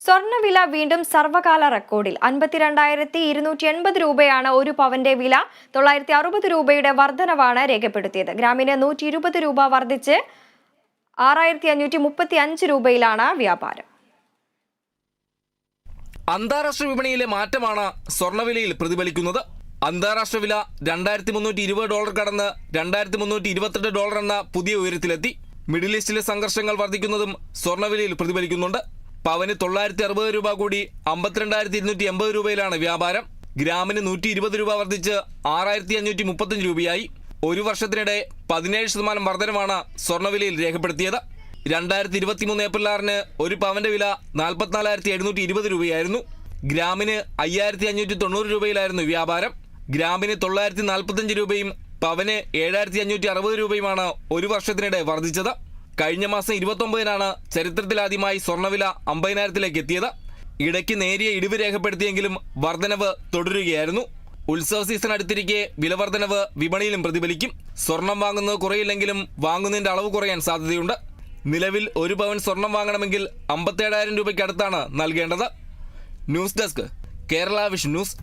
സ്വർണ്ണവില വീണ്ടും സർവകാല റെക്കോർഡിൽ 52,280 രൂപയാണ് ഒരു പവന്റെ വില. 960 രൂപയുടെ വർധനവാണ് രേഖപ്പെടുത്തിയത്. ഗ്രാമിന് 120 രൂപ വർദ്ധിച്ച് 6,535 രൂപയിലാണ് വ്യാപാരം. അന്താരാഷ്ട്ര വിപണിയിലെ മാറ്റമാണ് സ്വർണ്ണവിലയിൽ പ്രതിഫലിക്കുന്നത്. അന്താരാഷ്ട്ര വില $2,320 കടന്ന് $2,322 എന്ന പുതിയ ഉയരത്തിലെത്തി. മിഡിൽ ഈസ്റ്റിലെ സംഘർഷങ്ങൾ വർദ്ധിക്കുന്നതും സ്വർണ്ണവിലയിൽ പ്രതിഫലിക്കുന്നുണ്ട്. പവന് 960 രൂപ കൂടി 52,280 രൂപയിലാണ് വ്യാപാരം. ഗ്രാമിന് 120 രൂപ വർദ്ധിച്ച് 6,535 രൂപയായി. ഒരു വർഷത്തിനിടെ 17% വർധനമാണ് സ്വർണ്ണവിലയിൽ രേഖപ്പെടുത്തിയത്. 2023 ഏപ്രിൽ 6-ന് ഒരു പവന്റെ വില 44,720 രൂപയായിരുന്നു. ഗ്രാമിന് 5,590 രൂപയിലായിരുന്നു വ്യാപാരം. ഗ്രാമിന് 945 രൂപയും പവന് 7,560 രൂപയുമാണ് ഒരു വർഷത്തിനിടെ വർദ്ധിച്ചത്. കഴിഞ്ഞ മാസം 29-നാണ് ചരിത്രത്തിലാദ്യമായി സ്വർണ്ണവില 50,000-ലേക്ക് എത്തിയത്. ഇടയ്ക്ക് നേരിയ ഇടിവ് രേഖപ്പെടുത്തിയെങ്കിലും വർധനവ് തുടരുകയായിരുന്നു. ഉത്സവ സീസൺ അടുത്തിരിക്കെ വിലവർധനവ് വിപണിയിലും പ്രതിഫലിക്കും. സ്വർണം വാങ്ങുന്നത് കുറയില്ലെങ്കിലും വാങ്ങുന്നതിന്റെ അളവ് കുറയാൻ സാധ്യതയുണ്ട്. നിലവിൽ ഒരു പവൻ സ്വർണം വാങ്ങണമെങ്കിൽ 57,000 രൂപയ്ക്ക് അടുത്താണ് നൽകേണ്ടത്. News desk, Kerala vision news.